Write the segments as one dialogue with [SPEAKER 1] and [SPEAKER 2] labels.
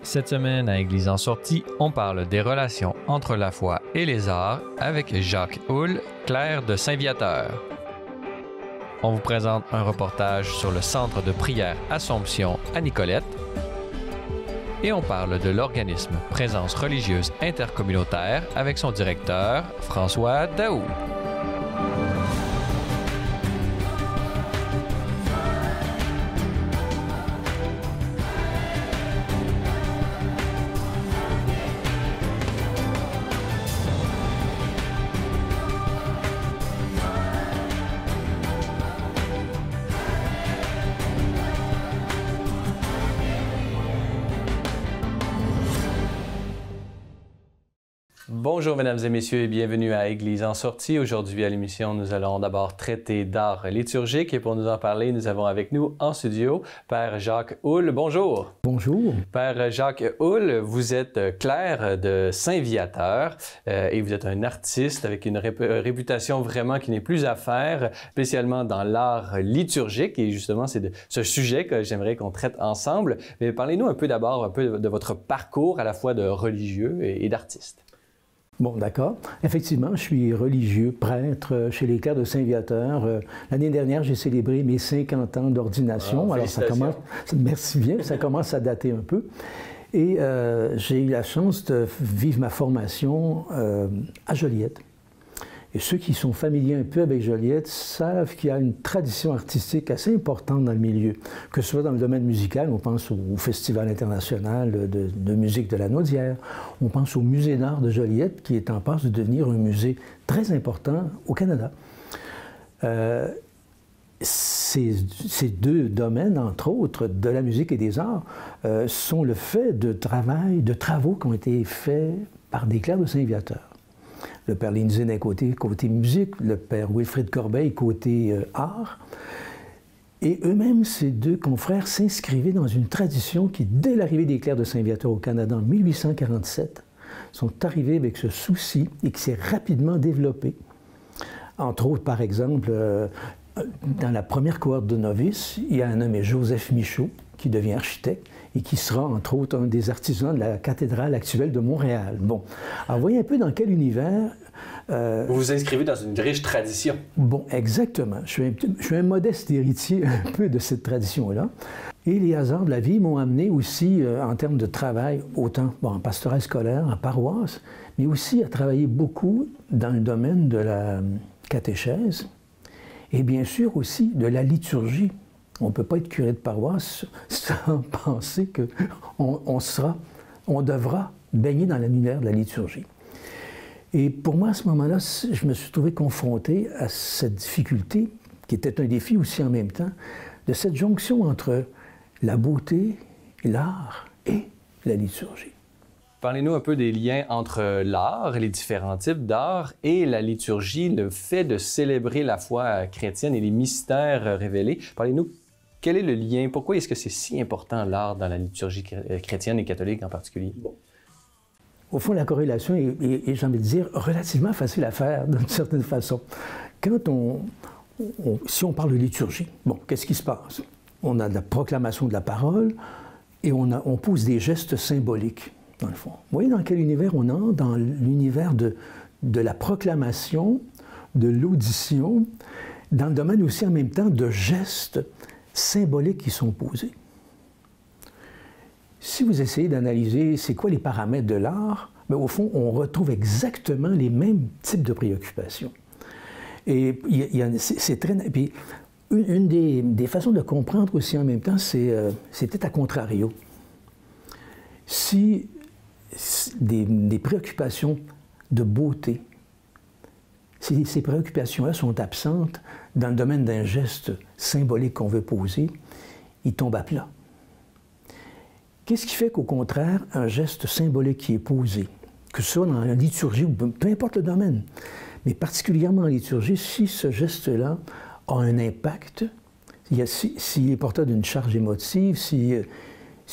[SPEAKER 1] Cette semaine, à Église en sortie, on parle des relations entre la foi et les arts avec Jacques Houle, clerc de Saint-Viateur. On vous présente un reportage sur le centre de prière Assomption à Nicolette. Et on parle de l'organisme Présence religieuse intercommunautaire avec son directeur, François Daou. Bonjour mesdames et messieurs et bienvenue à Église en sortie. Aujourd'hui à l'émission, nous allons d'abord traiter d'art liturgique et pour nous en parler, nous avons avec nous en studio Père Jacques Houle. Bonjour.
[SPEAKER 2] Bonjour.
[SPEAKER 1] Père Jacques Houle, vous êtes clerc de Saint-Viateur et vous êtes un artiste avec une réputation vraiment qui n'est plus à faire, spécialement dans l'art liturgique et justement c'est de ce sujet que j'aimerais qu'on traite ensemble. Mais parlez-nous un peu d'abord de votre parcours à la fois de religieux et d'artiste.
[SPEAKER 2] Bon, d'accord. Effectivement, je suis religieux, prêtre chez les clercs de Saint-Viateur. L'année dernière, j'ai célébré mes 50 ans d'ordination. Alors, ça commence, merci bien, ça commence à dater un peu. Et j'ai eu la chance de vivre ma formation à Joliette. Et ceux qui sont familiers un peu avec Joliette savent qu'il y a une tradition artistique assez importante dans le milieu. Que ce soit dans le domaine musical, on pense au Festival international de musique de la Naudière, on pense au Musée d'art de Joliette, qui est en passe de devenir un musée très important au Canada. Ces deux domaines, entre autres, de la musique et des arts, sont le fait de travaux qui ont été faits par des clercs de Saint-Viateur. Le père Lindsay côté musique, le père Wilfrid Corbeil côté art. Et eux-mêmes, ces deux confrères s'inscrivaient dans une tradition qui, dès l'arrivée des clercs de Saint-Viateur au Canada en 1847, sont arrivés avec ce souci et qui s'est rapidement développé. Entre autres, par exemple, dans la première cohorte de novices, il y a un nommé Joseph Michaud, qui devient architecte et qui sera, entre autres, un des artisans de la cathédrale actuelle de Montréal. Bon, alors voyez un peu dans quel univers...
[SPEAKER 1] Vous vous inscrivez dans une riche tradition.
[SPEAKER 2] Bon, exactement. Je suis un modeste héritier un peu de cette tradition-là. Et les hasards de la vie m'ont amené aussi, en termes de travail, autant en pastoral scolaire, en paroisse, mais aussi à travailler beaucoup dans le domaine de la catéchèse et bien sûr aussi de la liturgie. On ne peut pas être curé de paroisse sans penser qu'on devra baigner dans l'univers de la liturgie. Et pour moi, à ce moment-là, je me suis trouvé confronté à cette difficulté, qui était un défi aussi en même temps, de cette jonction entre la beauté, l'art et la liturgie.
[SPEAKER 1] Parlez-nous un peu des liens entre l'art, les différents types d'art et la liturgie, le fait de célébrer la foi chrétienne et les mystères révélés. Parlez-nous. Quel est le lien? Pourquoi est-ce que c'est si important l'art dans la liturgie chrétienne et catholique en particulier? Bon.
[SPEAKER 2] Au fond, la corrélation est j'ai envie de dire, relativement facile à faire d'une certaine façon. Quand si on parle de liturgie, bon, qu'est-ce qui se passe? On a de la proclamation de la parole et on pose des gestes symboliques, dans le fond. Vous voyez dans quel univers on entre? Dans l'univers de la proclamation, de l'audition, dans le domaine aussi en même temps de gestes symboliques qui sont posés. Si vous essayez d'analyser c'est quoi les paramètres de l'art, bien, au fond, on retrouve exactement les mêmes types de préoccupations. Et c'est très... Puis, une des façons de comprendre aussi en même temps, c'est peut-être à contrario. Si des préoccupations de beauté, si ces préoccupations-là sont absentes dans le domaine d'un geste symbolique qu'on veut poser, il tombe à plat. Qu'est-ce qui fait qu'au contraire, un geste symbolique qui est posé, que ce soit dans la liturgie ou peu importe le domaine, mais particulièrement en liturgie, si ce geste-là a un impact, s'il est porteur d'une charge émotive, si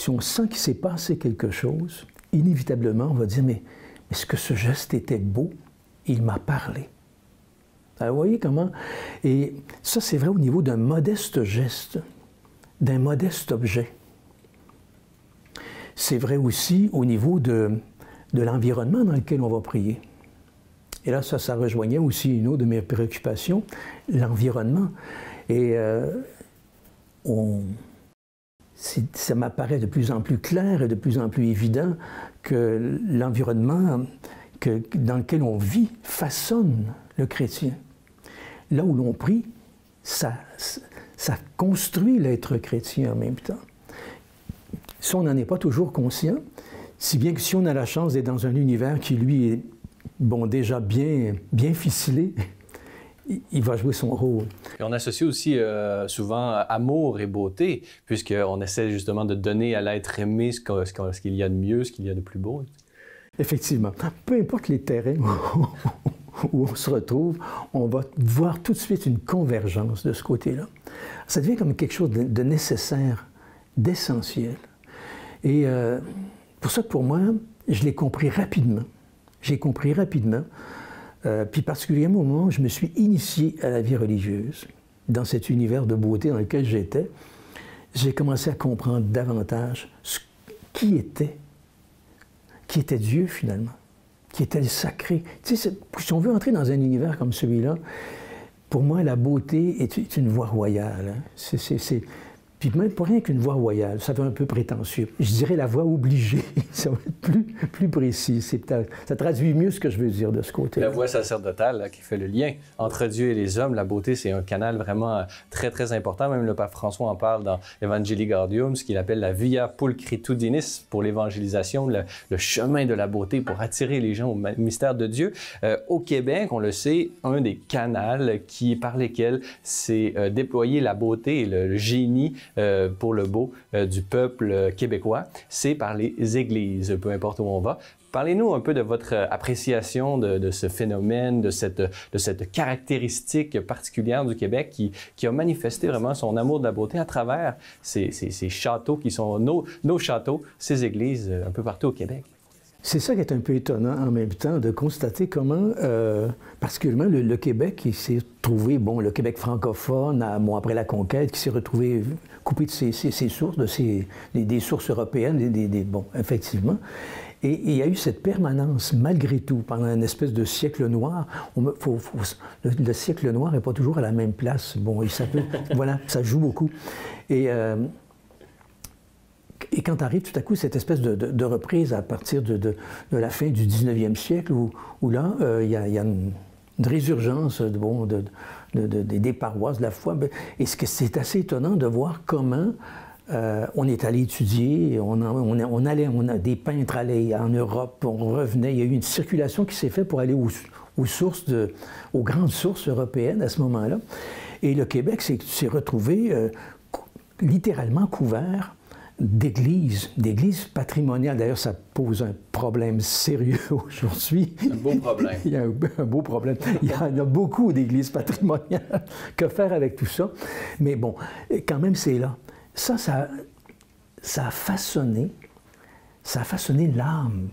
[SPEAKER 2] on sent qu'il s'est passé quelque chose, inévitablement, on va dire, mais est-ce que ce geste était beau? Il m'a parlé. Alors, vous voyez comment? Et ça, c'est vrai au niveau d'un modeste geste, d'un modeste objet. c'est vrai aussi au niveau de l'environnement dans lequel on va prier. Et là, ça rejoignait aussi une autre de mes préoccupations, l'environnement. Et ça m'apparaît de plus en plus clair et de plus en plus évident que l'environnement dans lequel on vit façonne le chrétien. Là où l'on prie, ça construit l'être chrétien en même temps. Si on n'en est pas toujours conscient, si bien que si on a la chance d'être dans un univers qui, lui, est déjà bien ficelé, il va jouer son rôle.
[SPEAKER 1] Et on associe aussi souvent amour et beauté, puisqu'on essaie justement de donner à l'être aimé ce qu'il y a de mieux, ce qu'il y a de plus beau.
[SPEAKER 2] Effectivement. Peu importe les terrains où on se retrouve, on va voir tout de suite une convergence de ce côté-là. Ça devient comme quelque chose de nécessaire, d'essentiel. Et pour ça que pour moi, je l'ai compris rapidement. J'ai compris rapidement, puis particulièrement au moment où je me suis initié à la vie religieuse, dans cet univers de beauté dans lequel j'étais, j'ai commencé à comprendre davantage qui était Dieu finalement, qui était le sacré. Tu sais, si on veut entrer dans un univers comme celui-là, pour moi, la beauté est une voie royale. Hein. Puis même pas rien qu'une voie royale, ça fait un peu prétentieux. Je dirais la voie obligée, ça va être plus précis. Ça traduit mieux ce que je veux dire de ce côté.
[SPEAKER 1] La voie sacerdotale là, qui fait le lien entre Dieu et les hommes, la beauté, c'est un canal vraiment très, très important. Même le pape François en parle dans Evangelii Gaudium, ce qu'il appelle la via pulchritudinis pour l'évangélisation, le chemin de la beauté pour attirer les gens au mystère de Dieu. Au Québec, on le sait, un des canaux par lesquels s'est déployé la beauté et le génie pour le beau du peuple québécois, c'est par les églises, peu importe où on va. Parlez-nous un peu de votre appréciation de ce phénomène, de cette caractéristique particulière du Québec qui a manifesté vraiment son amour de la beauté à travers ces châteaux qui sont nos châteaux, ces églises un peu partout au Québec.
[SPEAKER 2] C'est ça qui est un peu étonnant en même temps, de constater comment, particulièrement le Québec qui s'est trouvé, le Québec francophone, après la conquête, qui s'est retrouvé coupé de ses sources, des sources européennes, effectivement. Et il y a eu cette permanence, malgré tout, pendant une espèce de siècle noir. Le siècle noir n'est pas toujours à la même place. Voilà, ça joue beaucoup. Et quand arrive tout à coup cette espèce de reprise à partir de la fin du 19e siècle, où là, il y a une résurgence des paroisses de la foi, et c'est assez étonnant de voir comment on est allé étudier, des peintres allaient en Europe, on revenait, il y a eu une circulation qui s'est faite pour aller aux grandes sources européennes à ce moment-là. Et le Québec s'est retrouvé littéralement couvert d'églises patrimoniales. D'ailleurs, ça pose un problème sérieux aujourd'hui.
[SPEAKER 1] Un beau problème.
[SPEAKER 2] Il y a un beau problème. Il y en a beaucoup d'églises patrimoniales. Que faire avec tout ça? Mais bon, quand même, c'est là. Ça a façonné l'âme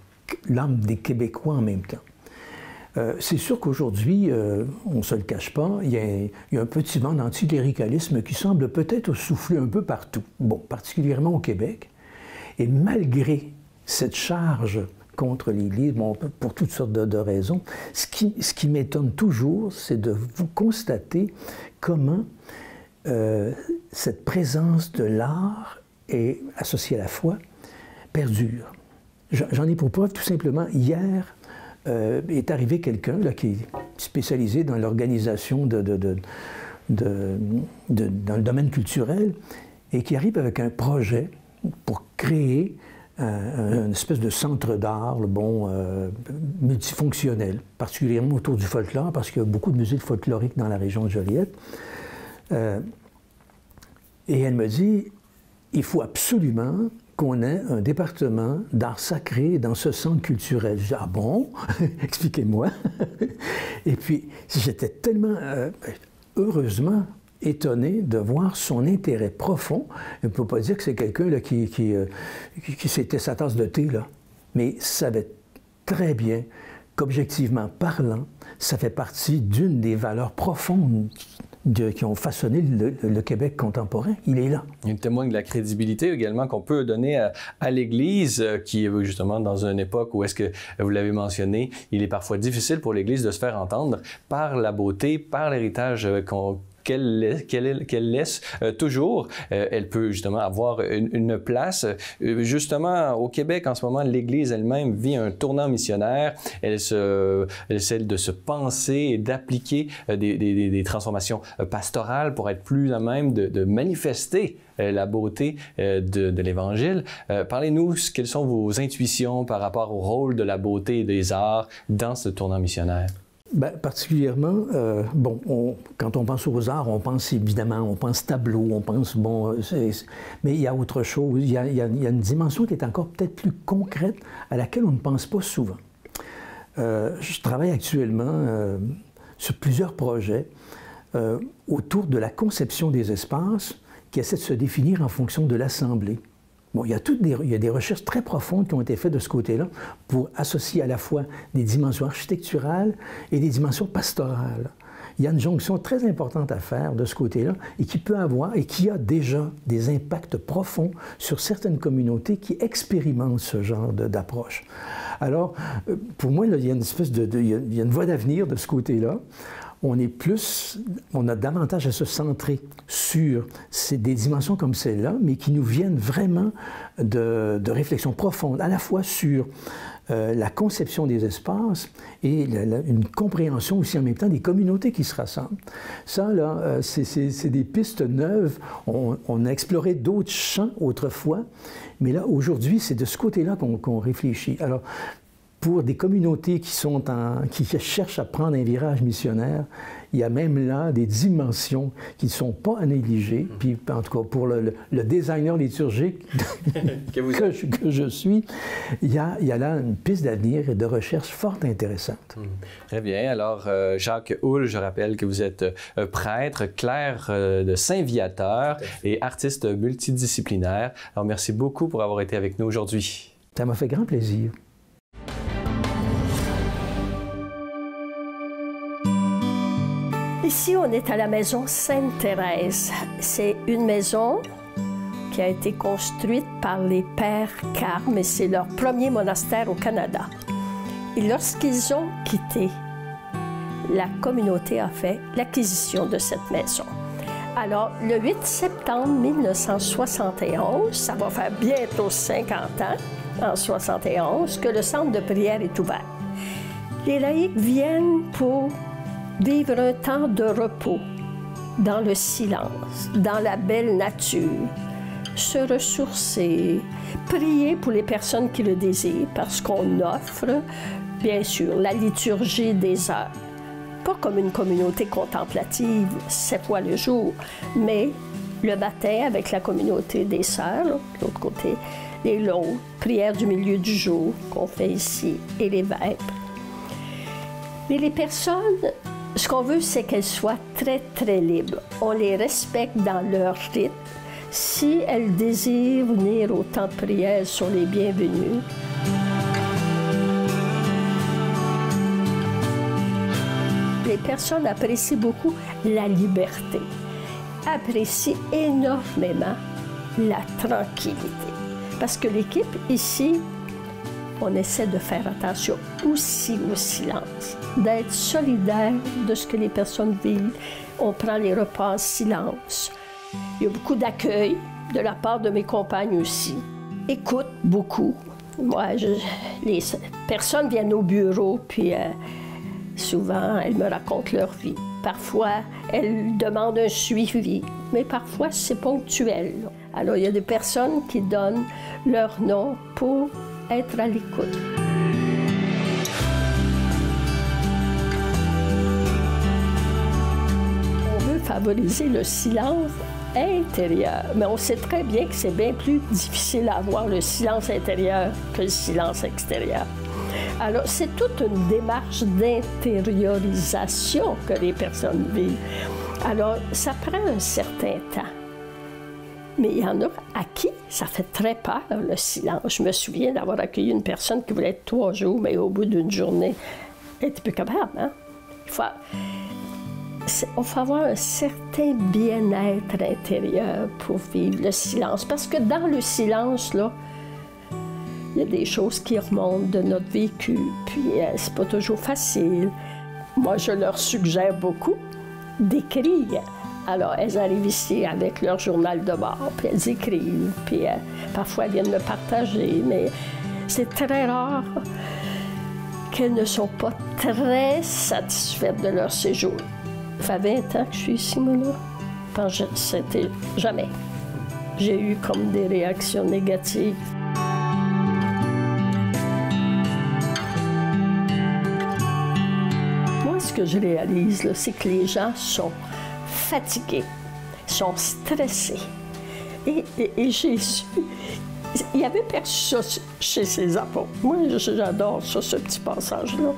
[SPEAKER 2] des Québécois en même temps. C'est sûr qu'aujourd'hui, on ne se le cache pas, il y a un petit vent d'anticléricalisme qui semble peut-être souffler un peu partout, particulièrement au Québec. Et malgré cette charge contre l'Église, pour toutes sortes de raisons, ce qui m'étonne toujours, c'est de vous constater comment cette présence de l'art est associée à la foi perdure. J'en ai pour preuve tout simplement hier. Est arrivé quelqu'un qui est spécialisé dans l'organisation dans le domaine culturel et qui arrive avec un projet pour créer une espèce de centre d'art multifonctionnel, particulièrement autour du folklore, parce qu'il y a beaucoup de musique folklorique dans la région de Joliette. Et elle me dit, il faut absolument qu'on ait un département d'art sacré dans ce centre culturel. Je dis, ah bon? Expliquez-moi. Et puis, j'étais tellement, heureusement, étonné de voir son intérêt profond. On ne peut pas dire que c'est quelqu'un là, qui c'était sa tasse de thé, là, mais savait très bien qu'objectivement parlant, ça fait partie d'une des valeurs profondes qui ont façonné le Québec contemporain. Il est là.
[SPEAKER 1] Il témoigne de la crédibilité également qu'on peut donner à l'Église, qui est justement dans une époque où, est-ce que vous l'avez mentionné, il est parfois difficile pour l'Église de se faire entendre par la beauté, par l'héritage qu'elle laisse toujours. Elle peut justement avoir une place. Justement, au Québec, en ce moment, l'Église elle-même vit un tournant missionnaire. Elle essaie de se penser et d'appliquer des transformations pastorales pour être plus à même de manifester la beauté de l'Évangile. Parlez-nous, quelles sont vos intuitions par rapport au rôle de la beauté et des arts dans ce tournant missionnaire?
[SPEAKER 2] Bien, particulièrement, quand on pense aux arts, on pense évidemment, on pense tableau, on pense, mais il y a autre chose, il y a une dimension qui est encore peut-être plus concrète, à laquelle on ne pense pas souvent. Je travaille actuellement sur plusieurs projets autour de la conception des espaces qui essaient de se définir en fonction de l'assemblée. Bon, il y a des recherches très profondes qui ont été faites de ce côté-là pour associer à la fois des dimensions architecturales et des dimensions pastorales. Il y a une jonction très importante à faire de ce côté-là et qui peut avoir et qui a déjà des impacts profonds sur certaines communautés qui expérimentent ce genre d'approche. Alors, pour moi, là, il y a une espèce il y a une voie d'avenir de ce côté-là. On a davantage à se centrer sur des dimensions comme celle-là, mais qui nous viennent vraiment de réflexions profondes, à la fois sur la conception des espaces et une compréhension aussi en même temps des communautés qui se rassemblent. Ça, là, c'est des pistes neuves. On a exploré d'autres champs autrefois, mais là, aujourd'hui, c'est de ce côté-là qu'on réfléchit. Alors, pour des communautés qui cherchent à prendre un virage missionnaire, il y a même là des dimensions qui ne sont pas à négliger. Puis, en tout cas, pour le designer liturgique que je suis, il y a là une piste d'avenir et de recherche fort intéressante.
[SPEAKER 1] Très bien. Alors, Jacques Houle, je rappelle que vous êtes prêtre, clerc de Saint-Viateur et artiste multidisciplinaire. Alors, merci beaucoup pour avoir été avec nous aujourd'hui.
[SPEAKER 2] Ça m'a fait grand plaisir.
[SPEAKER 3] Ici, on est à la maison Sainte-Thérèse. C'est une maison qui a été construite par les Pères Carmes et c'est leur premier monastère au Canada. Et lorsqu'ils ont quitté, la communauté a fait l'acquisition de cette maison. Alors, le 8 septembre 1971, ça va faire bientôt 50 ans, en 71, que le centre de prière est ouvert. Les laïcs viennent pour vivre un temps de repos, dans le silence, dans la belle nature, se ressourcer, prier pour les personnes qui le désirent, parce qu'on offre, bien sûr, la liturgie des heures. Pas comme une communauté contemplative 7 fois le jour, mais le matin avec la communauté des sœurs, de l'autre côté, et l'autre, prière du milieu du jour qu'on fait ici, et les vêpres. Mais les personnes, ce qu'on veut, c'est qu'elles soient très, très libres. On les respecte dans leur rythme. Si elles désirent venir au temps de prière, elles sont les bienvenues. Les personnes apprécient beaucoup la liberté, apprécient énormément la tranquillité. Parce que l'équipe ici, on essaie de faire attention aussi au silence, d'être solidaire de ce que les personnes vivent. On prend les repas en silence. Il y a beaucoup d'accueil de la part de mes compagnes aussi. Écoute beaucoup. Moi, les personnes viennent au bureau, puis souvent, elles me racontent leur vie. Parfois, elles demandent un suivi, mais parfois, c'est ponctuel. Alors, il y a des personnes qui donnent leur nom pour être à l'écoute. On veut favoriser le silence intérieur, mais on sait très bien que c'est bien plus difficile à avoir le silence intérieur que le silence extérieur. Alors, c'est toute une démarche d'intériorisation que les personnes vivent. Alors, ça prend un certain temps. Mais il y en a à qui ça fait très peur, le silence. Je me souviens d'avoir accueilli une personne qui voulait être 3 jours, mais au bout d'une journée, elle n'était plus capable. Hein? il faut avoir un certain bien-être intérieur pour vivre le silence. Parce que dans le silence, là, il y a des choses qui remontent de notre vécu, puis c'est pas toujours facile. Moi, je leur suggère beaucoup d'écrire. Alors, elles arrivent ici avec leur journal de bord, puis elles écrivent, puis parfois elles viennent me partager, mais c'est très rare qu'elles ne sont pas très satisfaites de leur séjour. Ça fait 20 ans que je suis ici, moi, là. C'était jamais. J'ai eu comme des réactions négatives. Moi, ce que je réalise, c'est que les gens sont fatigués, sont stressés. Et Jésus, il avait perçu ça chez ses apôtres. Moi, j'adore ça, ce petit passage-là.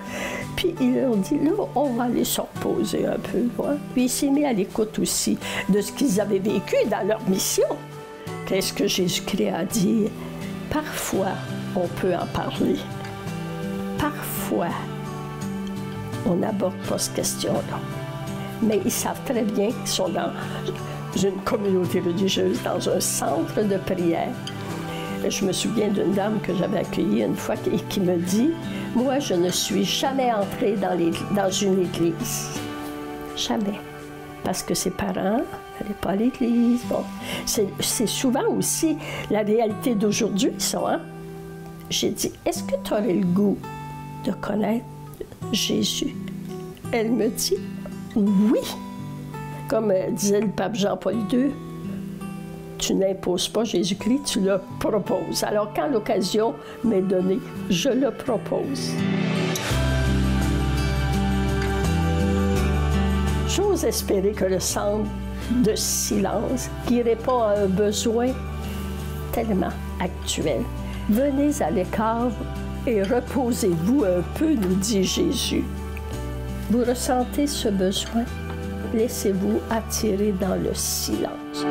[SPEAKER 3] Puis il leur dit, là, on va aller se reposer un peu. Ouais. Puis il s'est mis à l'écoute aussi de ce qu'ils avaient vécu dans leur mission. Qu'est-ce que Jésus-Christ a dit? Parfois, on peut en parler. Parfois, on n'aborde pas cette question-là. Mais ils savent très bien qu'ils sont dans une communauté religieuse, dans un centre de prière. Je me souviens d'une dame que j'avais accueillie une fois et qui me dit « Moi, je ne suis jamais entrée dans une église. Jamais. Parce que ses parents n'allaient pas à l'église. » Bon, c'est souvent aussi la réalité d'aujourd'hui, ça, hein? J'ai dit « Est-ce que tu aurais le goût de connaître Jésus? » Elle me dit « Oui. » Comme disait le pape Jean-Paul II, tu n'imposes pas Jésus-Christ, tu le proposes. Alors, quand l'occasion m'est donnée, je le propose. J'ose espérer que le centre de silence, qui répond à un besoin tellement actuel, venez à l'écart et reposez-vous un peu, nous dit Jésus. Vous ressentez ce besoin? Laissez-vous attirer dans le silence.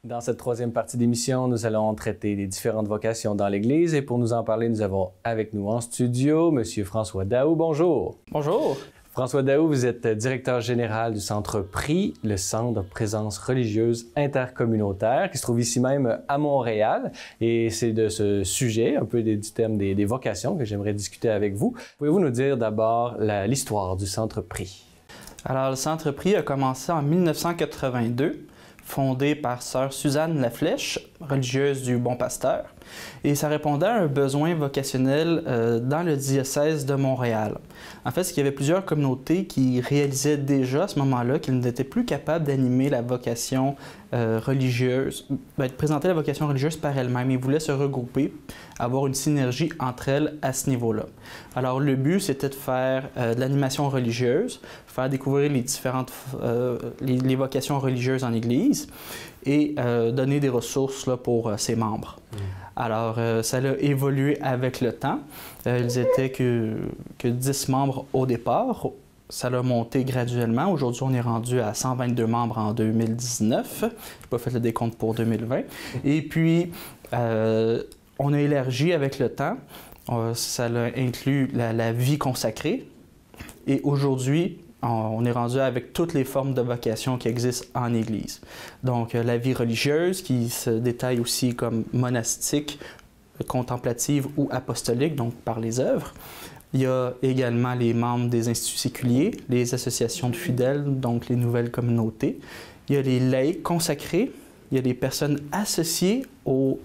[SPEAKER 1] Dans cette troisième partie d'émission, nous allons traiter des différentes vocations dans l'Église et pour nous en parler, nous avons avec nous en studio M. François Daou. Bonjour.
[SPEAKER 4] Bonjour.
[SPEAKER 1] François Daou, vous êtes directeur général du Centre PRI, le Centre de présence religieuse intercommunautaire, qui se trouve ici même à Montréal. Et c'est de ce sujet, un peu du thème des vocations, que j'aimerais discuter avec vous. Pouvez-vous nous dire d'abord l'histoire du Centre PRI?
[SPEAKER 4] Alors, le Centre PRI a commencé en 1982, fondé par sœur Suzanne Laflèche, religieuse du Bon Pasteur. Et ça répondait à un besoin vocationnel dans le diocèse de Montréal. En fait, c'est qu'il y avait plusieurs communautés qui réalisaient déjà à ce moment-là qu'ils n'étaient plus capables d'animer la vocation religieuse, de présenter la vocation religieuse par elle-même. Ils voulaient se regrouper, avoir une synergie entre elles à ce niveau-là. Alors, le but, c'était de faire de l'animation religieuse, faire découvrir les différentes les vocations religieuses en Église et donner des ressources là, pour ses membres. Alors, ça a évolué avec le temps. Ils étaient que 10 membres au départ. Ça a monté graduellement. Aujourd'hui, on est rendu à 122 membres en 2019. Je n'ai pas fait le décompte pour 2020. Et puis, on a élargi avec le temps. Ça a inclus la vie consacrée. Et aujourd'hui, on est rendu avec toutes les formes de vocation qui existent en Église. Donc, la vie religieuse qui se détaille aussi comme monastique, contemplative ou apostolique, donc par les œuvres. Il y a également les membres des instituts séculiers, les associations de fidèles, donc les nouvelles communautés. Il y a les laïcs consacrés, il y a les personnes associées aux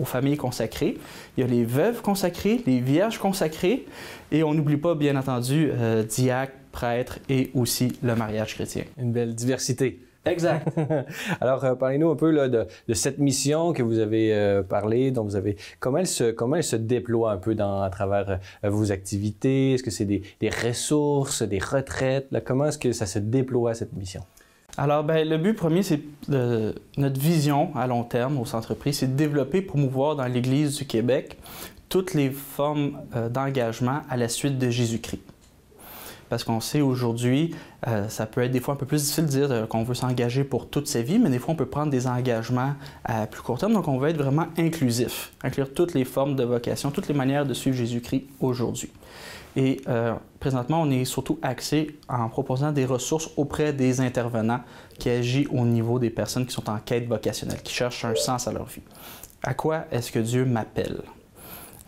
[SPEAKER 4] familles consacrées. Il y a les veuves consacrées, les vierges consacrées, et on n'oublie pas, bien entendu, diacres, prêtres et aussi le mariage chrétien.
[SPEAKER 1] Une belle diversité.
[SPEAKER 4] Exact.
[SPEAKER 1] Alors, parlez-nous un peu là, de cette mission que vous avez parlé, dont vous avez... Comment elle se déploie un peu à travers vos activités? Est-ce que c'est des ressources, des retraites? Là, comment est-ce que ça se déploie, cette mission?
[SPEAKER 4] Alors, le but premier, c'est notre vision à long terme au Centre PRI, c'est de développer, promouvoir dans l'Église du Québec toutes les formes d'engagement à la suite de Jésus-Christ. parce qu'on sait aujourd'hui, ça peut être des fois un peu plus difficile de dire qu'on veut s'engager pour toute sa vie, mais des fois on peut prendre des engagements à plus court terme, donc on veut être vraiment inclusif, inclure toutes les formes de vocation, toutes les manières de suivre Jésus-Christ aujourd'hui. Et présentement, on est surtout axé en proposant des ressources auprès des intervenants qui agissent au niveau des personnes qui sont en quête vocationnelle, qui cherchent un sens à leur vie. À quoi est-ce que Dieu m'appelle?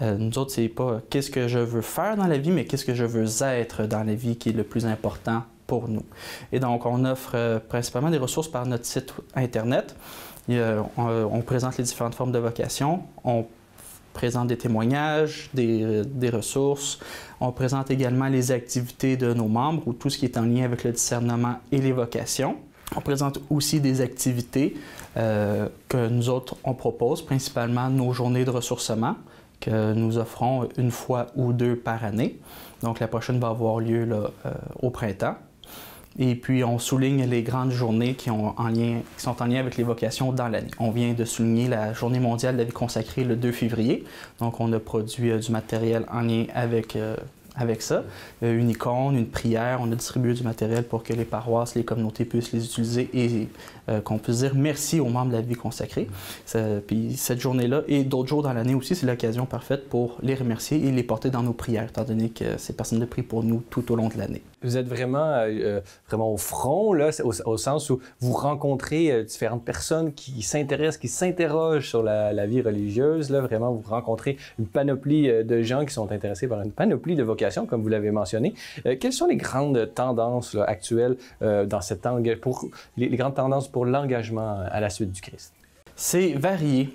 [SPEAKER 4] Nous autres, c'est pas qu'est-ce que je veux faire dans la vie, mais qu'est-ce que je veux être dans la vie qui est le plus important pour nous. Et donc, on offre principalement des ressources par notre site Internet. On présente les différentes formes de vocation. On présente des témoignages, des ressources. On présente également les activités de nos membres ou tout ce qui est en lien avec le discernement et les vocations. On présente aussi des activités que nous autres, on propose, principalement nos journées de ressourcement que nous offrons une fois ou deux par année. Donc, la prochaine va avoir lieu là, au printemps. Et puis, on souligne les grandes journées qui sont en lien avec les vocations dans l'année. On vient de souligner la Journée mondiale de la vie consacrée le 2 février. Donc, on a produit du matériel en lien avec ça. Une icône, une prière. On a distribué du matériel pour que les paroisses, les communautés puissent les utiliser et qu'on puisse dire merci aux membres de la vie consacrée. Puis cette journée-là et d'autres jours dans l'année aussi, c'est l'occasion parfaite pour les remercier et les porter dans nos prières, étant donné que ces personnes prient pour nous tout au long de l'année.
[SPEAKER 5] Vous êtes vraiment au front, là, au sens où vous rencontrez différentes personnes qui s'intéressent, qui s'interrogent sur la vie religieuse. Là, vraiment, vous rencontrez une panoplie de gens qui sont intéressés par une panoplie de vocations, comme vous l'avez mentionné. Quelles sont les grandes tendances là, actuelles dans cette les grandes tendances pour l'engagement à la suite du Christ? C'est
[SPEAKER 4] varié.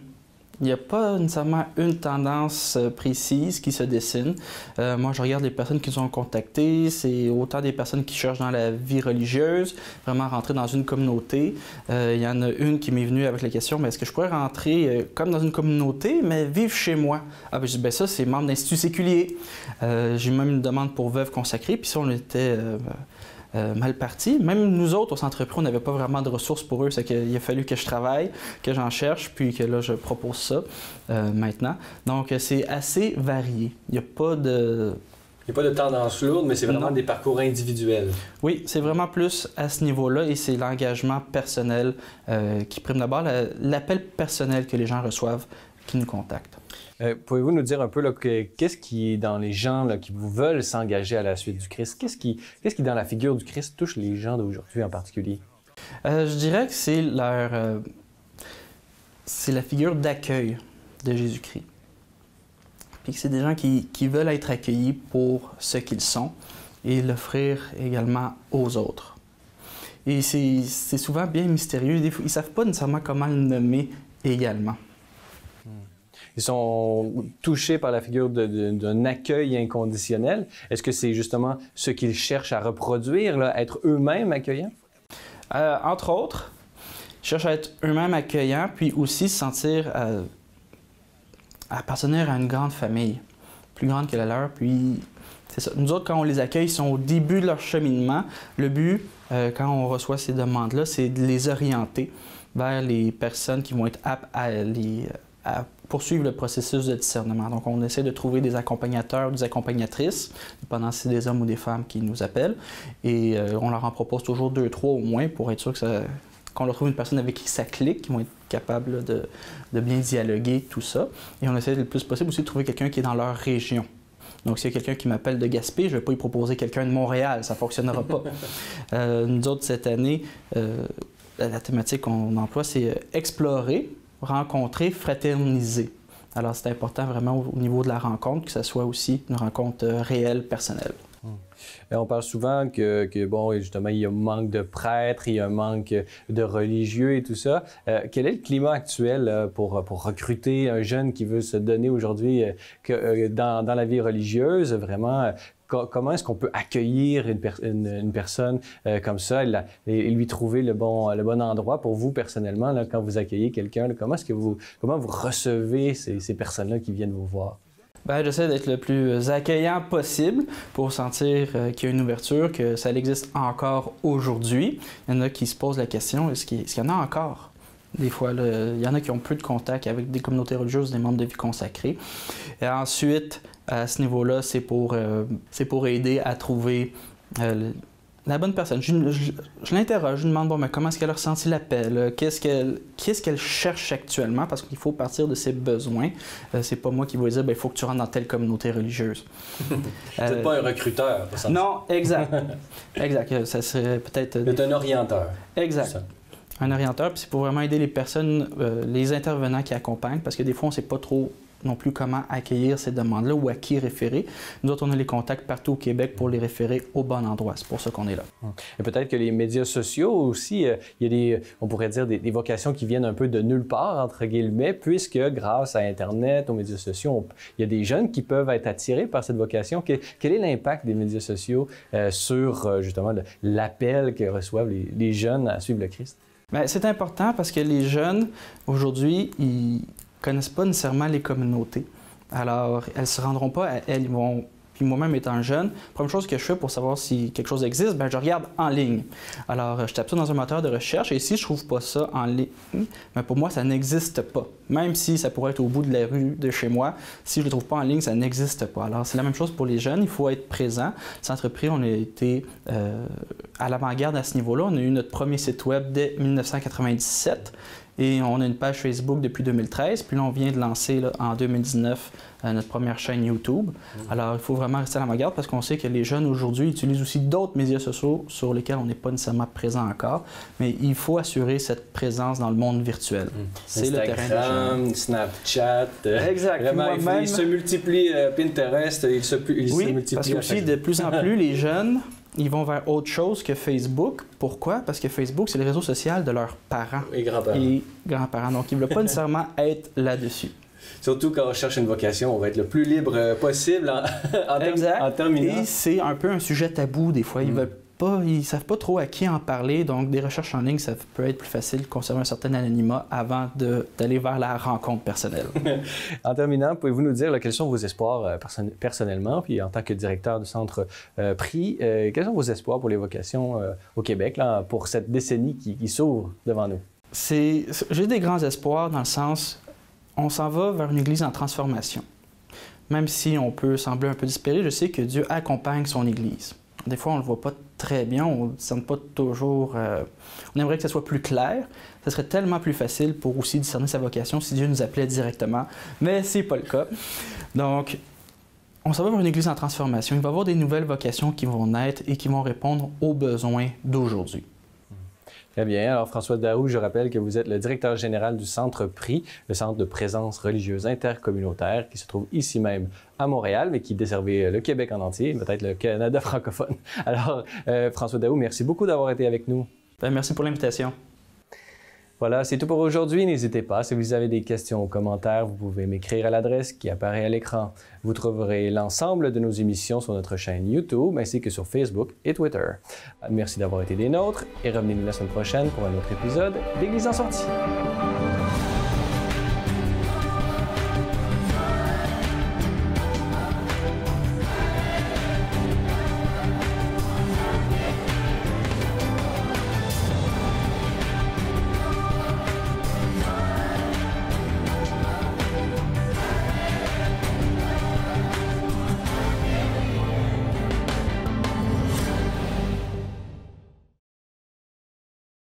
[SPEAKER 4] Il n'y a pas nécessairement une tendance précise qui se dessine. Moi, je regarde les personnes qui nous ont contactés. C'est autant des personnes qui cherchent dans la vie religieuse, vraiment rentrer dans une communauté. Il y en a une qui m'est venue avec la question, mais est-ce que je pourrais rentrer comme dans une communauté, mais vivre chez moi? Ah, ben, je dis, ben ça, c'est membre d'institut séculier. J'ai même une demande pour veuve consacrée, puis ça, on était mal parti. Même nous autres, au Centre Prix, on n'avait pas vraiment de ressources pour eux. C'est qu'il a fallu que je travaille, que j'en cherche, puis que là, je propose ça maintenant. Donc, c'est assez varié. Il n'y a pas de
[SPEAKER 5] tendance lourde, mais c'est vraiment des parcours individuels.
[SPEAKER 4] Oui, c'est vraiment plus à ce niveau-là et c'est l'engagement personnel qui prime d'abord, l'appel personnel que les gens reçoivent qui nous contactent.
[SPEAKER 5] Pouvez-vous nous dire un peu qu'est-ce qui, dans les gens là, qui vous veulent s'engager à la suite du Christ, qu'est-ce qui, dans la figure du Christ, touche les gens d'aujourd'hui en particulier?
[SPEAKER 4] Je dirais que c'est la figure d'accueil de Jésus-Christ. Puis que c'est des gens qui veulent être accueillis pour ce qu'ils sont et l'offrir également aux autres. Et c'est souvent bien mystérieux. Des fois, ils ne savent pas nécessairement comment le nommer également.
[SPEAKER 5] Ils sont touchés par la figure d'un accueil inconditionnel. Est-ce que c'est justement ce qu'ils cherchent à reproduire, là, être eux-mêmes accueillants?
[SPEAKER 4] Entre autres, ils cherchent à être eux-mêmes accueillants, puis aussi se sentir appartenir à une grande famille, plus grande que la leur. Puis, c'est ça. Nous autres, quand on les accueille, ils sont au début de leur cheminement. Le but, quand on reçoit ces demandes-là, c'est de les orienter vers les personnes qui vont être aptes à poursuivre le processus de discernement. Donc, on essaie de trouver des accompagnateurs ou des accompagnatrices, dépendant si c'est des hommes ou des femmes qui nous appellent, et on leur en propose toujours 2, 3 au moins pour être sûr qu'on leur trouve une personne avec qui ça clique, qui vont être capables de bien dialoguer, tout ça. Et on essaie le plus possible aussi de trouver quelqu'un qui est dans leur région. Donc, s'il y a quelqu'un qui m'appelle de Gaspé, je ne vais pas lui proposer quelqu'un de Montréal, ça ne fonctionnera pas. Nous autres, cette année, la thématique qu'on emploie, c'est explorer, rencontrer, fraterniser. Alors, c'est important vraiment au niveau de la rencontre, que ce soit aussi une rencontre réelle, personnelle.
[SPEAKER 5] On parle souvent que bon, justement, il y a un manque de prêtres, il y a un manque de religieux et tout ça. Quel est le climat actuel pour recruter un jeune qui veut se donner aujourd'hui dans la vie religieuse, vraiment? Comment est-ce qu'on peut accueillir une personne comme ça et lui trouver le bon endroit pour vous personnellement, là, quand vous accueillez quelqu'un? Comment vous recevez ces personnes-là qui viennent vous voir?
[SPEAKER 4] Bien, j'essaie d'être le plus accueillant possible pour sentir qu'il y a une ouverture, que ça existe encore aujourd'hui. Il y en a qui se posent la question, est-ce qu'il y en a encore? Des fois, il y en a qui ont peu de contact avec des communautés religieuses, des membres de vie consacrée. Et ensuite, à ce niveau-là, c'est pour aider à trouver la bonne personne. Je l'interroge, je lui demande bon, mais comment est-ce qu'elle a ressenti l'appel, qu'est-ce qu'elle cherche actuellement, parce qu'il faut partir de ses besoins. C'est pas moi qui vais dire il faut que tu rentres dans telle communauté religieuse.
[SPEAKER 5] Vous n'êtes pas un recruteur, pour ça.
[SPEAKER 4] Non, exact. Exact. Ça serait peut-être.
[SPEAKER 5] Vous êtes un orienteur.
[SPEAKER 4] Exact. Un orienteur, puis c'est pour vraiment aider les personnes, les intervenants qui accompagnent, parce que des fois, on ne sait pas trop non plus comment accueillir ces demandes-là ou à qui référer. Nous autres, on a les contacts partout au Québec pour les référer au bon endroit. C'est pour ça qu'on est là.
[SPEAKER 5] Et peut-être que les médias sociaux aussi, il y a on pourrait dire des vocations qui viennent un peu de nulle part, entre guillemets, puisque grâce à Internet, aux médias sociaux, il y a des jeunes qui peuvent être attirés par cette vocation. Quel est l'impact des médias sociaux sur justement l'appel que reçoivent les jeunes à suivre le Christ?
[SPEAKER 4] Bien, c'est important parce que les jeunes, aujourd'hui, ils connaissent pas nécessairement les communautés. Alors, elles ne se rendront pas à elles. Ils vont... Puis moi-même étant jeune, la première chose que je fais pour savoir si quelque chose existe, bien, je regarde en ligne. Alors, je tape ça dans un moteur de recherche et si je ne trouve pas ça en ligne, bien, pour moi, ça n'existe pas. Même si ça pourrait être au bout de la rue de chez moi, si je ne le trouve pas en ligne, ça n'existe pas. Alors, c'est la même chose pour les jeunes, il faut être présent. Centre Prix, on a été à l'avant-garde à ce niveau-là. On a eu notre premier site web dès 1997. Et on a une page Facebook depuis 2013. Puis là, on vient de lancer là, en 2019 notre première chaîne YouTube. Alors, il faut vraiment rester à l'avant-garde parce qu'on sait que les jeunes aujourd'hui utilisent aussi d'autres médias sociaux sur lesquels on n'est pas nécessairement présent encore. Mais il faut assurer cette présence dans le monde virtuel. C'est le terrain des jeunes.
[SPEAKER 5] Snapchat.
[SPEAKER 4] Exact.
[SPEAKER 5] Vraiment, il se multiplie Pinterest. Il se multiplie.
[SPEAKER 4] Parce que aussi, de plus en plus, les jeunes... Ils vont vers autre chose que Facebook. Pourquoi? Parce que Facebook, c'est le réseau social de leurs parents.
[SPEAKER 5] Et grands-parents.
[SPEAKER 4] Donc, ils ne veulent pas nécessairement être là-dessus.
[SPEAKER 5] Surtout quand on cherche une vocation, on va être le plus libre possible en terminant.
[SPEAKER 4] Et c'est un peu un sujet tabou des fois. Ils ne savent pas trop à qui en parler. Donc, des recherches en ligne, ça peut être plus facile de conserver un certain anonymat avant d'aller vers la rencontre personnelle.
[SPEAKER 5] En terminant, pouvez-vous nous dire quels sont vos espoirs personnellement, puis en tant que directeur du Centre Prix, quels sont vos espoirs pour les vocations au Québec là, pour cette décennie qui s'ouvre devant nous?
[SPEAKER 4] J'ai des grands espoirs dans le sens, on s'en va vers une Église en transformation. Même si on peut sembler un peu désespéré, je sais que Dieu accompagne son Église. Des fois, on ne le voit pas très bien, on ne discerne pas toujours... on aimerait que ça soit plus clair. Ça serait tellement plus facile pour aussi discerner sa vocation si Dieu nous appelait directement, mais ce n'est pas le cas. Donc, on s'en va vers une Église en transformation. Il va y avoir des nouvelles vocations qui vont naître et qui vont répondre aux besoins d'aujourd'hui.
[SPEAKER 5] Très bien. Alors, François Daou, je rappelle que vous êtes le directeur général du Centre Prix, le Centre de présence religieuse intercommunautaire qui se trouve ici même à Montréal, mais qui desservait le Québec en entier, peut-être le Canada francophone. Alors, François Daou, merci beaucoup d'avoir été avec nous.
[SPEAKER 4] Bien, merci pour l'invitation.
[SPEAKER 5] Voilà, c'est tout pour aujourd'hui. N'hésitez pas, si vous avez des questions ou commentaires, vous pouvez m'écrire à l'adresse qui apparaît à l'écran. Vous trouverez l'ensemble de nos émissions sur notre chaîne YouTube ainsi que sur Facebook et Twitter. Merci d'avoir été des nôtres et revenez-nous la semaine prochaine pour un autre épisode d'Église en sortie.